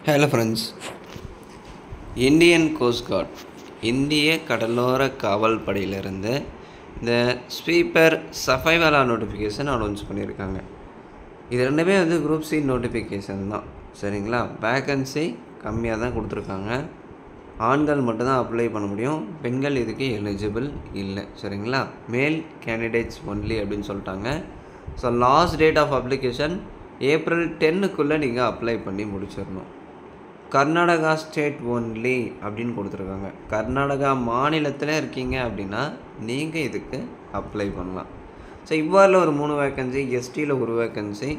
Hello friends. Indian cost card இந்திய கடலோர காவல் படையிலிருந்து இந்த ஸ்வீப்பர் சஃபைவாலா நோட்டிஃபிகேஷன் அனௌன்ஸ் பண்ணியிருக்காங்க. இது ரெண்டுமே குரூப் சி நோட்டிஃபிகேஷன் தான், சரிங்களா? வேக்கன்சி கம்மியாக தான் கொடுத்துருக்காங்க. ஆண்கள் மட்டும்தான் அப்ளை பண்ண முடியும், பெண்கள் இதுக்கு எலிஜிபிள் இல்லை, சரிங்களா? மேல் கேண்டிடேட்ஸ் ஒன்லி அப்படின்னு சொல்லிட்டாங்க. So last date of application April 10க்குள்ளே நீங்கள் அப்ளை பண்ணி முடிச்சிடணும். கர்நாடகா ஸ்டேட் ஒன்லி அப்படின்னு கொடுத்துருக்காங்க. கர்நாடகா மாநிலத்தில் இருக்கீங்க அப்படின்னா நீங்கள் இதுக்கு அப்ளை பண்ணலாம். ஸோ இவ்வாறில் ஒரு 3 வேக்கன்சி, எஸ்டியில் ஒரு வேக்கன்சி.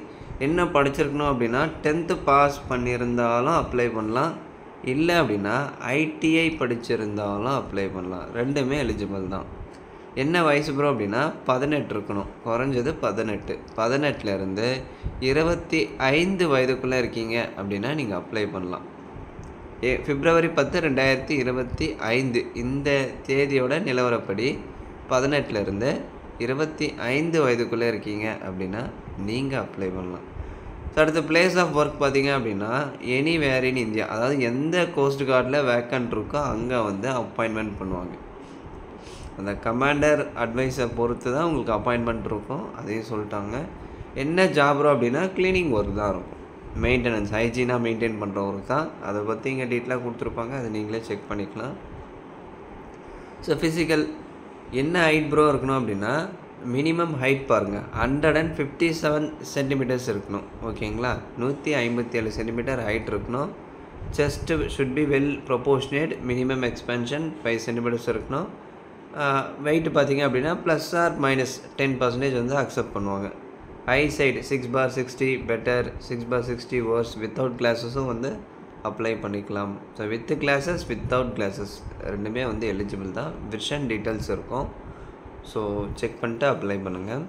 என்ன படிச்சிருக்கணும் அப்படின்னா 10th பாஸ் பண்ணியிருந்தாலும் அப்ளை பண்ணலாம், இல்லை அப்படின்னா ஐடிஐ படிச்சிருந்தாலும் அப்ளை பண்ணலாம். ரெண்டுமே எலிஜிபிள் தான். என்ன வயசு ப்ரோ அப்படின்னா 18 இருக்கணும், குறைஞ்சது 18. 18லேருந்து 25 வயதுக்குள்ளே இருக்கீங்க அப்படின்னா நீங்கள் அப்ளை பண்ணலாம். பிப்ரவரி 10, 2025 இந்த தேதியோட நிலவரப்படி 18லேருந்து 25 வயதுக்குள்ளே இருக்கீங்க அப்படின்னா நீங்கள் அப்ளை பண்ணலாம். ஸோ அடுத்த பிளேஸ் ஆஃப் ஒர்க் பார்த்தீங்க அப்படின்னா எனிவேர் இன் இந்தியா, அதாவது எந்த கோஸ்ட் கார்டில் வேக்கண்ட் இருக்கோ அங்கே அப்பாயின்மெண்ட் பண்ணுவாங்க. அந்த கமாண்டர் அட்வைஸை பொறுத்து தான் உங்களுக்கு அப்பாயின்மெண்ட் இருக்கும், அதையும் சொல்லிட்டாங்க. என்ன ஜாப்ரோ அப்படின்னா கிளீனிங் ஒர்க் தான் இருக்கும், மெயின்டெனன்ஸ், ஹைஜீனாக மெயின்டைன் பண்ணுற ஒர்க் தான். அதை பற்றி இங்கே டீட்டெயிலாக கொடுத்துருப்பாங்க, அதை நீங்களே செக் பண்ணிக்கலாம். ஸோ ஃபிசிக்கல் என்ன ஹைட் ப்ரோ இருக்கணும் அப்படின்னா மினிமம் ஹைட் பாருங்கள் 157 சென்டிமீட்டர்ஸ் இருக்கணும், ஓகேங்களா? 157 சென்டிமீட்டர் ஹைட் இருக்கணும். Chest should be well proportionate, minimum expansion 5 centimetres இருக்கணும். வெயிட் பார்த்திங்க அப்படின்னா +or -10% அக்செப்ட் பண்ணுவாங்க. Eye side 6/60 better, 6/60 worse. Without கிளாஸஸும் அப்ளை பண்ணிக்கலாம். So with glasses, without glasses ரெண்டுமே எலிஜிபிள் தான். விஷன் டீட்டெயில்ஸ் இருக்கும், ஸோ செக் பண்ணிட்டு அப்ளை பண்ணுங்கள்.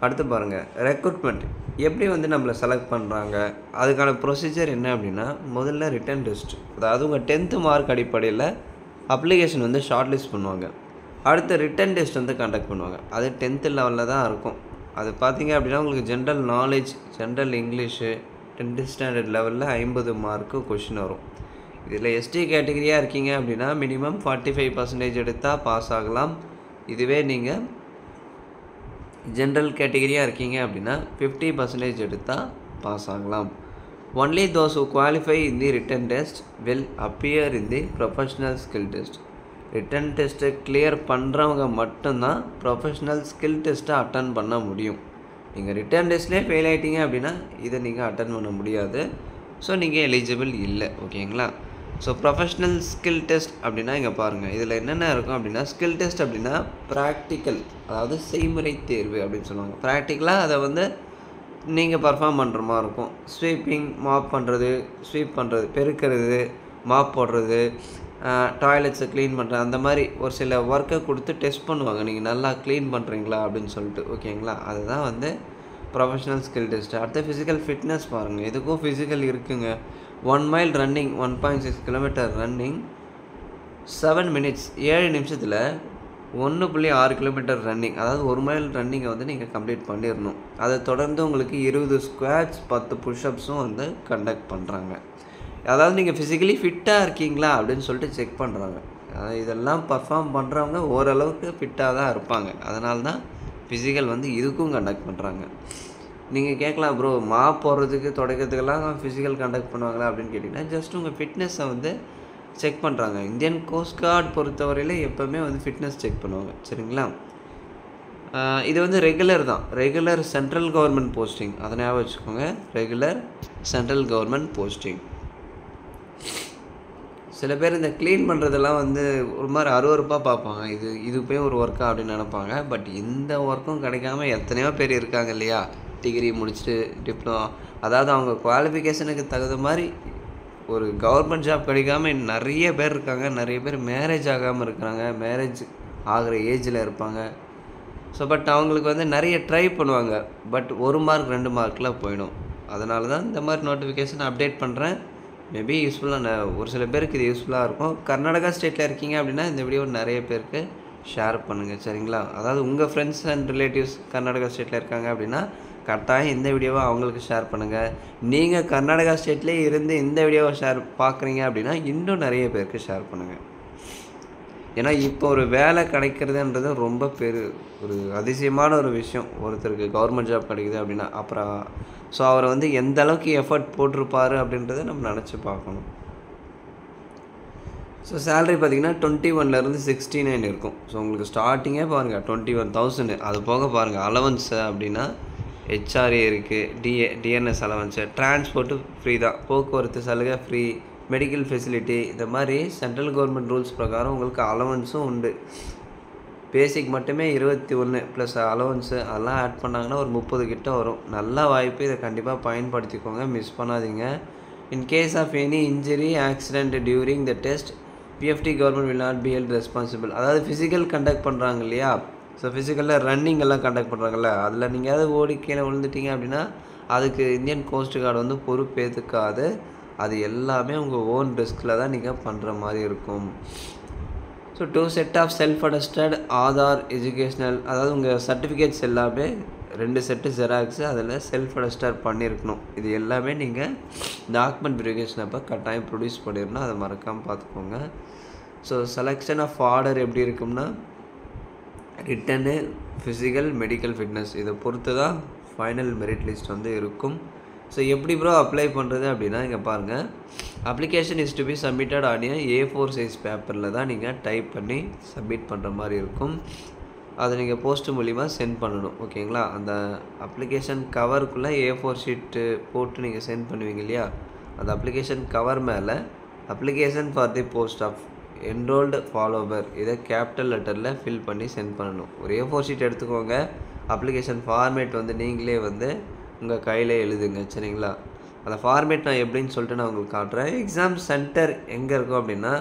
அடுத்து பாருங்கள், ரெக்ரூட்மெண்ட் எப்படி நம்மளை செலக்ட் பண்ணுறாங்க, அதுக்கான ப்ரொசீஜர் என்ன அப்படின்னா முதல்ல ரிட்டன் டெஸ்ட், அதாவது உங்கள் 10th மார்க் அடிப்படையில் அப்ளிகேஷன் ஷார்ட் லிஸ்ட் பண்ணுவாங்க. அடுத்து ரிட்டன் டெஸ்ட் கண்டக்ட் பண்ணுவாங்க. அது 10th லெவலில் தான் இருக்கும். அது பார்த்தீங்க அப்படின்னா உங்களுக்கு general knowledge, general English 10th standard லெவலில் 50 மார்க்கு கொஷின் வரும். இதில் எஸ்டி கேட்டகரியாக இருக்கீங்க அப்படின்னா மினிமம் 45% எடுத்தால் பாஸ் ஆகலாம். இதுவே நீங்கள் ஜென்ரல் கேட்டகரியாக இருக்கீங்க அப்படின்னா 50% எடுத்தால் பாஸ் ஆகலாம். Only those who qualify in the written test will appear in the professional skill test. Written டெஸ்ட்டை கிளியர் பண்ணுறவங்க மட்டும்தான் ப்ரொஃபஷ்னல் ஸ்கில் டெஸ்ட்டை அட்டன் பண்ண முடியும். நீங்கள் ரிட்டன் டெஸ்ட்லேயே ஃபெயில் ஆகிட்டீங்க அப்படின்னா இதை நீங்கள் அட்டன் பண்ண முடியாது. ஸோ நீங்கள் எலிஜிபிள் இல்லை, ஓகேங்களா? ஸோ ப்ரொஃபஷ்னல் ஸ்கில் டெஸ்ட் அப்படின்னா இங்கே பாருங்கள், இதில் என்னென்ன இருக்கும் அப்படின்னா ஸ்கில் டெஸ்ட் அப்படின்னா ப்ராக்டிக்கல், அதாவது செய்முறை தேர்வு அப்படின்னு சொல்லுவாங்க. ப்ராக்டிக்கலாக அதை நீங்கள் பர்ஃபார்ம் பண்ணுற மாதிரி இருக்கும். ஸ்வீப்பிங், மாப் பண்ணுறது, ஸ்வீப் பண்ணுறது, பெருக்கிறது, மாப் போடுறது, டாய்லெட்ஸை க்ளீன் பண்ணுறது, அந்த மாதிரி ஒரு சில ஒர்க்கை கொடுத்து டெஸ்ட் பண்ணுவாங்க, நீங்கள் நல்லா க்ளீன் பண்ணுறீங்களா அப்படின்னு சொல்லிட்டு, ஓகேங்களா? அதுதான் ப்ரொஃபஷ்னல் ஸ்கில் டெஸ்ட். அடுத்த ஃபிசிக்கல் ஃபிட்னஸ் பாருங்கள், இதுக்கும் ஃபிசிக்கல் இருக்குங்க. 1 mile running, 1.6 kilometre running 7 minutes, 7 நிமிஷத்தில் 1.6 கிலோமீட்டர் ரன்னிங், அதாவது 1 மைல் ரன்னிங்கை நீங்கள் கம்ப்ளீட் பண்ணிடணும். அதை தொடர்ந்து உங்களுக்கு 20 ஸ்குவாட்ஸ், 10 புஷ்அப்ஸும் கண்டக்ட் பண்ணுறாங்க. அதாவது நீங்கள் ஃபிசிக்கலி ஃபிட்டாக இருக்கீங்களா அப்படின்னு சொல்லிட்டு செக் பண்ணுறாங்க. அதாவது இதெல்லாம் பர்ஃபார்ம் பண்ணுறவங்க ஓரளவுக்கு ஃபிட்டாக தான் இருப்பாங்க, அதனால தான் ஃபிசிக்கல் இதுக்கும் கண்டக்ட் பண்ணுறாங்க. நீங்கள் கேட்கலாம் ப்ரோ, மாப் போடுறதுக்கு தொடக்கிறதுக்கெல்லாம் ஃபிசிக்கல் கண்டக்ட் பண்ணுவாங்களா அப்படின்னு கேட்டிங்கன்னா ஜஸ்ட் உங்கள் ஃபிட்னஸை செக் பண்ணுறாங்க. இந்தியன் கோஸ்ட் கார்டு பொறுத்தவரையில் எப்போவுமே ஃபிட்னஸ் செக் பண்ணுவாங்க, சரிங்களா? இது ரெகுலர் தான், ரெகுலர் சென்ட்ரல் கவர்மெண்ட் போஸ்டிங், அதை ஞாபகம் வச்சுக்கோங்க. Regular central government posting. சில பேர் இந்த க்ளீன் பண்ணுறதெல்லாம் ஒரு மாதிரி அருவருப்பாக பார்ப்பாங்க, இது போய் ஒரு ஒர்க்கா அப்படின்னு நினைப்பாங்க. பட் இந்த ஒர்க்கும் கிடைக்காம எத்தனையோ பேர் இருக்காங்க இல்லையா? டிகிரி முடிச்சுட்டு டிப்ளமோ, அதாவது அவங்க குவாலிஃபிகேஷனுக்கு தகுந்த மாதிரி ஒரு கவர்மெண்ட் ஜாப் கிடைக்காம நிறைய பேர் இருக்காங்க. நிறைய பேர் மேரேஜ் ஆகாமல் இருக்கிறாங்க, மேரேஜ் ஆகிற ஏஜில் இருப்பாங்க. ஸோ பட் அவங்களுக்கு நிறைய ட்ரை பண்ணுவாங்க, பட் 1 மார்க் 2 மார்க்கில் போயிடும். அதனால தான் இந்த மாதிரி நோட்டிஃபிகேஷன் அப்டேட் பண்ணுறேன். மேபி யூஸ்ஃபுல்லாக ஒரு சில பேருக்கு இது யூஸ்ஃபுல்லாக இருக்கும். கர்நாடகா ஸ்டேட்டில் இருக்கீங்க அப்படின்னா இந்த வீடியோ நிறைய பேருக்கு ஷேர் பண்ணுங்கள், சரிங்களா? அதாவது உங்கள் ஃப்ரெண்ட்ஸ் அண்ட் ரிலேட்டிவ்ஸ் கர்நாடகா ஸ்டேட்டில் இருக்காங்க அப்படின்னா கட்டாயம் இந்த வீடியோவை அவங்களுக்கு ஷேர் பண்ணுங்கள். நீங்கள் கர்நாடகா ஸ்டேட்லேயே இருந்து இந்த வீடியோவை பார்க்குறீங்க அப்படின்னா இன்னும் நிறைய பேருக்கு ஷேர் பண்ணுங்கள். ஏன்னா இப்போ ஒரு வேலை கிடைக்கிறதுன்றது ரொம்ப ஒரு அதிசயமான ஒரு விஷயம். ஒருத்தருக்கு கவர்மெண்ட் ஜாப் கிடைக்குது அப்படின்னா அப்புறம் ஸோ அவர் வந்து எந்த அளவுக்கு எஃபர்ட் போட்டிருப்பார் அப்படின்றத நம்ம நினச்சி பார்க்கணும். ஸோ சேலரி பார்த்திங்கன்னா 21 69 இருக்கும். ஸோ உங்களுக்கு ஸ்டார்டிங்கே பாருங்கள் 21,000. அது போக பாருங்கள் அலவன்ஸு அப்படின்னா ஹெச்ஆர்ஏ இருக்குது, டிஎன்எஸ் அலவன்ஸு, டிரான்ஸ்போர்ட்டு ஃப்ரீ தான், போக்குவரத்து சலுகை ஃப்ரீ, மெடிக்கல் ஃபெசிலிட்டி, இந்த மாதிரி சென்ட்ரல் கவர்மெண்ட் ரூல்ஸ் பிரகாரம் உங்களுக்கு அலவன்ஸும் உண்டு. பேசிக் மட்டுமே 21 ப்ளஸ் அலவன்ஸு அதெல்லாம் ஆட் பண்ணாங்கன்னா ஒரு 30 கிட்ட வரும். நல்ல வாய்ப்பு, இதை கண்டிப்பாக பயன்படுத்திக்கோங்க, மிஸ் பண்ணாதீங்க. In case of any injury accident during the test PFT government will not be held responsible. அதாவது ஃபிசிக்கல் கண்டக்ட் பண்ணுறாங்க இல்லையா, ஸோ ஃபிசிக்கலில் ரன்னிங் எல்லாம் கண்டக்ட் பண்ணுறாங்கல்ல, அதில் நீங்கள் ஏதாவது ஓடி கீழே விழுந்துட்டீங்க அப்படின்னா அதுக்கு இந்தியன் கோஸ்ட் கார்டு வந்து பொறுப்பேற்றுக்காது. அது எல்லாமே உங்கள் ஓன் ரிஸ்கில் தான் நீங்கள் பண்ணுற மாதிரி இருக்கும். So 2 set of self attested Aadhaar educational, அதாவது உங்கள் சர்டிஃபிகேட்ஸ் எல்லாமே 2 செட்டு ஜெராக்ஸு அதில் செல்ஃப் அட்டஸ்டட் பண்ணியிருக்கணும். இது எல்லாமே நீங்கள் டாக்குமெண்ட் வெரிஃபிகேஷன் அப்போ கட்டாயம் ப்ரொடியூஸ் பண்ணிடணும், அதை மறக்காமல் பார்த்துக்கோங்க. ஸோ செலெக்ஷன் ஆஃப் ஆர்டர் எப்படி இருக்கும்னா ரிட்டனு, ஃபிசிக்கல், மெடிக்கல் ஃபிட்னஸ் இதை பொறுத்து தான் ஃபைனல் மெரிட் லிஸ்ட் வந்து இருக்கும். ஸோ எப்படி ப்ரோ அப்ளை பண்ணுறது அப்படின்னா இங்கே பாருங்கள், application is to be submitted on A4 size பேப்பரில் தான் நீங்கள் டைப் பண்ணி சப்மிட் பண்ணுற மாதிரி இருக்கும். அதை நீங்கள் போஸ்ட் மூலிமா சென்ட் பண்ணணும். ஓகேங்களா, அந்த அப்ளிகேஷன் கவருக்குள்ளே A4 ஷீட்டு போட்டு நீங்கள் சென்ட் பண்ணுவீங்க இல்லையா, அந்த அப்ளிகேஷன் கவர் மேலே application for the post of enrolled follower இதை கேபிட்டல் லெட்டரில் ஃபில் பண்ணி சென்ட் பண்ணணும். ஒரு A4 ஷீட் எடுத்துக்கோங்க, அப்ளிகேஷன் ஃபார்மேட் வந்து நீங்களே வந்து உங்கள் கையில் எழுதுங்க. சரிங்களா, அந்த ஃபார்மேட் நான் எப்படின்னு சொல்லிட்டு நான் உங்களுக்கு காட்டுறேன். எக்ஸாம் சென்டர் எங்கே இருக்கும் அப்படின்னா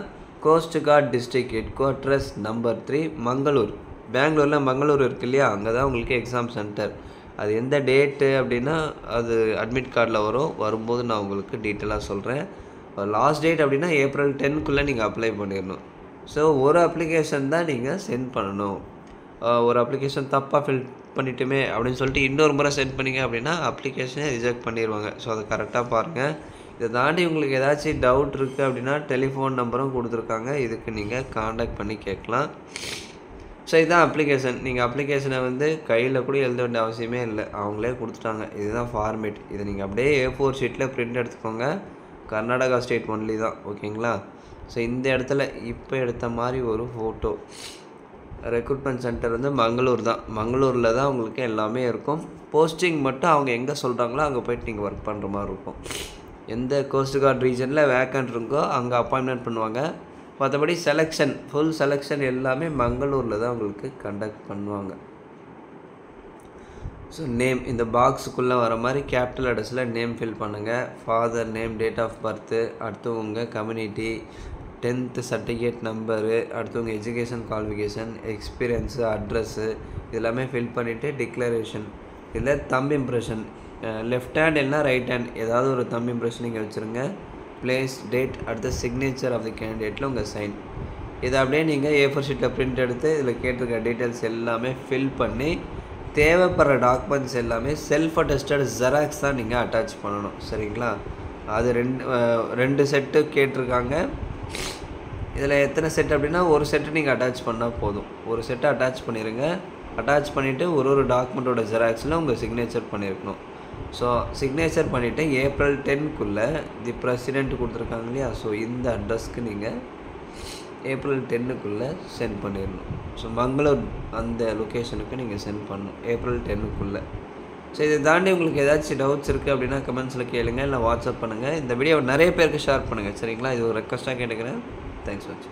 cost card district head quarters number 3 Mangalore. பெங்களூரில் மங்களூர் இருக்கு இல்லையா, அங்கே தான் உங்களுக்கு எக்ஸாம் சென்டர். அது எந்த டேட்டு அப்படின்னா அது அட்மிட் கார்டில் வரும்போது நான் உங்களுக்கு டீட்டெயிலாக சொல்கிறேன். லாஸ்ட் டேட் அப்படின்னா April 10க்குள்ளே நீங்கள் அப்ளை பண்ணிடணும். ஸோ ஒரு அப்ளிகேஷன் தான் நீங்கள் சென்ட் பண்ணணும். ஒரு அப்ளிகேஷன் தப்பாக ஃபில் பண்ணிட்டுமே அப்படின்னு சொல்லிட்டு இன்னொரு முறை சென்ட் பண்ணிங்க அப்படின்னா அப்ளிகேஷனே ரிஜெக்ட் பண்ணிடுவாங்க. ஸோ அதை கரெக்டாக பாருங்கள். இதை தாண்டி உங்களுக்கு ஏதாச்சும் டவுட் இருக்குது அப்படின்னா டெலிஃபோன் நம்பரும் கொடுத்துருக்காங்க, இதுக்கு நீங்கள் காண்டாக்ட் பண்ணி கேட்கலாம். ஸோ இதுதான் அப்ளிகேஷன். நீங்கள் அப்ளிகேஷனை வந்து கையில் கூட எழுத வேண்டிய அவசியமே இல்லை, அவங்களே கொடுத்துட்டாங்க. இதுதான் ஃபார்மேட். இதை நீங்கள் அப்படியே A4 ஷீட்டில் பிரிண்ட் எடுத்துக்கோங்க. கர்நாடகா ஸ்டேட் ஒன்லி தான். ஓகேங்களா, ஸோ இந்த இடத்துல இப்போ எடுத்த மாதிரி ஒரு ஃபோட்டோ. ரெக்ரூட்மெண்ட் சென்டர் வந்து மங்களூர் தான். மங்களூரில் தான் உங்களுக்கு எல்லாமே இருக்கும். போஸ்டிங் மட்டும் அவங்க எங்கே சொல்கிறாங்களோ அங்கே போய்ட்டு நீங்கள் ஒர்க் பண்ணுற மாதிரி இருக்கும். எந்த கோஸ்ட் கார்டு ரீஜனில் வேக்கண்ட் இருக்கோ அங்கே அப்பாயின்மெண்ட் பண்ணுவாங்க. மற்றபடி செலெக்ஷன், ஃபுல் செலெக்ஷன் எல்லாமே மங்களூரில் தான் உங்களுக்கு கண்டக்ட் பண்ணுவாங்க. ஸோ நேம் இந்த பாக்ஸுக்குள்ளே வர மாதிரி கேபிட்டல் அட்ரஸில் நேம் ஃபில் பண்ணுங்கள். Father name, date of birth, அடுத்து உங்கள் கம்யூனிட்டி, 10th சர்டிஃபிகேட் நம்பரு, அடுத்து உங்கள் எஜுகேஷன் குவாலிஃபிகேஷன், எக்ஸ்பீரியன்ஸு, அட்ரஸ்ஸு இதெல்லாமே ஃபில் பண்ணிவிட்டு டிக்ளரேஷன். இதில் தம்ப் இம்ப்ரெஷன், லெஃப்ட் ஹேண்ட் இல்லைனா ரைட் ஹேண்ட் ஏதாவது ஒரு தம்ப் இம்ப்ரெஷன் நீங்கள் வச்சுருங்க. பிளேஸ், டேட், அடுத்து சிக்னேச்சர் ஆஃப் தி கேண்டிடேட்டில் உங்கள் சைன். இதை அப்படியே நீங்கள் A4 ஷீட்டில் பிரிண்ட் எடுத்து இதில் கேட்டிருக்க டீட்டெயில்ஸ் எல்லாமே ஃபில் பண்ணி தேவைப்படுற டாக்குமெண்ட்ஸ் எல்லாமே செல்ஃப் அட்டஸ்டட் ஜெராக்ஸ் தான் நீங்கள் அட்டாச் பண்ணணும். சரிங்களா, அது 2 செட்டு கேட்டிருக்காங்க. இதில் எத்தனை செட் அப்படின்னா ஒரு செட்டு நீங்கள் அட்டாச் பண்ணால் போதும். ஒரு செட்டை அட்டாச் பண்ணிடுங்க. அட்டாச் பண்ணிவிட்டு ஒரு டாக்குமெண்ட்டோட ஜெராக்ஸில் உங்கள் சிக்னேச்சர் பண்ணியிருக்கணும். ஸோ சிக்னேச்சர் பண்ணிவிட்டு April 10க்குள்ளே தி பிரசிடென்ட் கொடுத்துருக்காங்க இல்லையா, ஸோ இந்த அட்ரஸ்க்கு நீங்கள் April 10க்குள்ளே சென்ட் பண்ணிடணும். ஸோ மங்களூர் அந்த லொக்கேஷனுக்கு நீங்கள் சென்ட் பண்ணணும் April 10க்குள்ளே. ஸோ இதை தாண்டி உங்களுக்கு ஏதாச்சும் டவுட்ஸ் இருக்குது அப்படின்னா கமெண்ட்ஸில் கேளுங்கள், இல்லை வாட்ஸ்அப் பண்ணுங்கள். இந்த வீடியோ நிறைய பேருக்கு ஷேர் பண்ணுங்கள். சரிங்களா, இது ஒரு ரெக்வஸ்ட்டாக கேட்டுக்கிறேன். தேங்க்ஸ் ஃபார் வாட்சிங்.